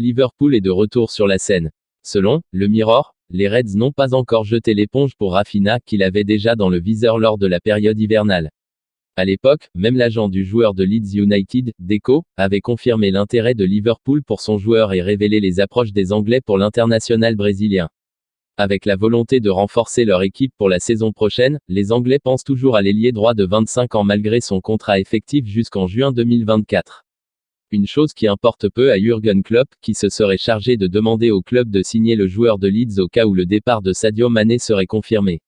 Liverpool est de retour sur la scène. Selon le Mirror, les Reds n'ont pas encore jeté l'éponge pour Raphinha, qu'il avait déjà dans le viseur lors de la période hivernale. À l'époque, même l'agent du joueur de Leeds United, Deco, avait confirmé l'intérêt de Liverpool pour son joueur et révélé les approches des Anglais pour l'international brésilien. Avec la volonté de renforcer leur équipe pour la saison prochaine, les Anglais pensent toujours à l'ailier droit de 25 ans malgré son contrat effectif jusqu'en juin 2024. Une chose qui importe peu à Jürgen Klopp, qui se serait chargé de demander au club de signer le joueur de Leeds au cas où le départ de Sadio Mané serait confirmé.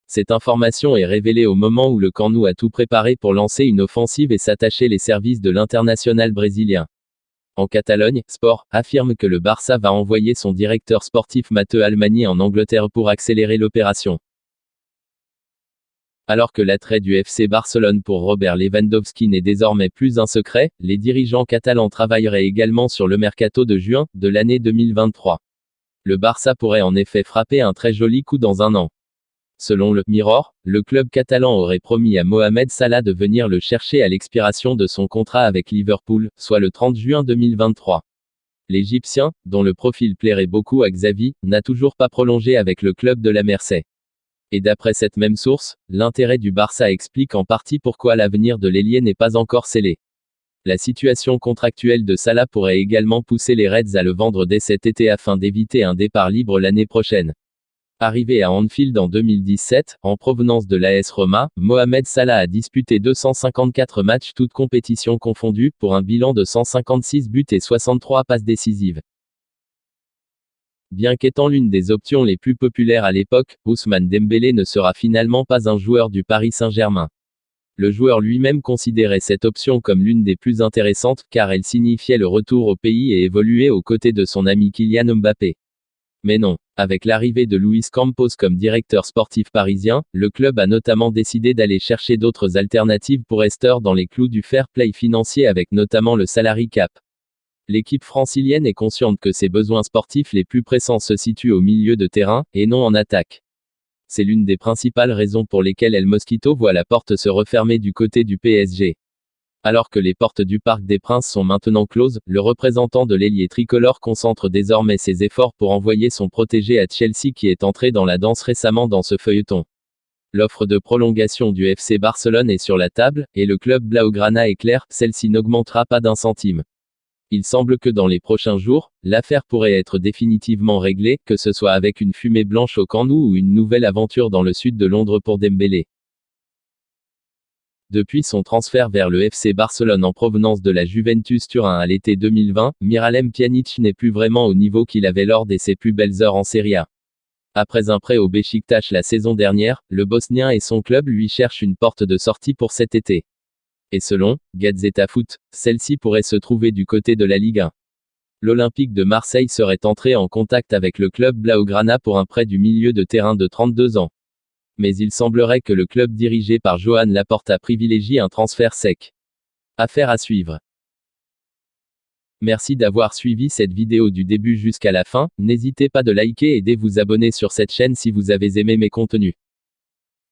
Cette information est révélée au moment où le Camp Nou a tout préparé pour lancer une offensive et s'attacher les services de l'international brésilien. En Catalogne, Sport affirme que le Barça va envoyer son directeur sportif Matteo Almani en Angleterre pour accélérer l'opération. Alors que l'attrait du FC Barcelone pour Robert Lewandowski n'est désormais plus un secret, les dirigeants catalans travailleraient également sur le mercato de juin de l'année 2023. Le Barça pourrait en effet frapper un très joli coup dans un an. Selon le Mirror, le club catalan aurait promis à Mohamed Salah de venir le chercher à l'expiration de son contrat avec Liverpool, soit le 30 juin 2023. L'Égyptien, dont le profil plairait beaucoup à Xavi, n'a toujours pas prolongé avec le club de la Mersey. Et d'après cette même source, l'intérêt du Barça explique en partie pourquoi l'avenir de l'ailier n'est pas encore scellé. La situation contractuelle de Salah pourrait également pousser les Reds à le vendre dès cet été afin d'éviter un départ libre l'année prochaine. Arrivé à Anfield en 2017, en provenance de l'AS Roma, Mohamed Salah a disputé 254 matchs toutes compétitions confondues, pour un bilan de 156 buts et 63 passes décisives. Bien qu'étant l'une des options les plus populaires à l'époque, Ousmane Dembélé ne sera finalement pas un joueur du Paris Saint-Germain. Le joueur lui-même considérait cette option comme l'une des plus intéressantes, car elle signifiait le retour au pays et évoluer aux côtés de son ami Kylian Mbappé. Mais non. Avec l'arrivée de Luis Campos comme directeur sportif parisien, le club a notamment décidé d'aller chercher d'autres alternatives pour rester dans les clous du fair play financier avec notamment le salary cap. L'équipe francilienne est consciente que ses besoins sportifs les plus pressants se situent au milieu de terrain, et non en attaque. C'est l'une des principales raisons pour lesquelles El Mosquito voit la porte se refermer du côté du PSG. Alors que les portes du Parc des Princes sont maintenant closes, le représentant de l'ailier tricolore concentre désormais ses efforts pour envoyer son protégé à Chelsea qui est entré dans la danse récemment dans ce feuilleton. L'offre de prolongation du FC Barcelone est sur la table, et le club blaugrana est clair, celle-ci n'augmentera pas d'un centime. Il semble que dans les prochains jours, l'affaire pourrait être définitivement réglée, que ce soit avec une fumée blanche au Camp Nou ou une nouvelle aventure dans le sud de Londres pour Dembélé. Depuis son transfert vers le FC Barcelone en provenance de la Juventus Turin à l'été 2020, Miralem Pjanic n'est plus vraiment au niveau qu'il avait lors de ses plus belles heures en Serie A. Après un prêt au Beşiktaş la saison dernière, le Bosnien et son club lui cherchent une porte de sortie pour cet été. Et selon Gazzetta Foot, celle-ci pourrait se trouver du côté de la Ligue 1. L'Olympique de Marseille serait entré en contact avec le club blaugrana pour un prêt du milieu de terrain de 32 ans. Mais il semblerait que le club dirigé par Joan Laporta privilégie un transfert sec. Affaire à suivre. Merci d'avoir suivi cette vidéo du début jusqu'à la fin, n'hésitez pas de liker et de vous abonner sur cette chaîne si vous avez aimé mes contenus.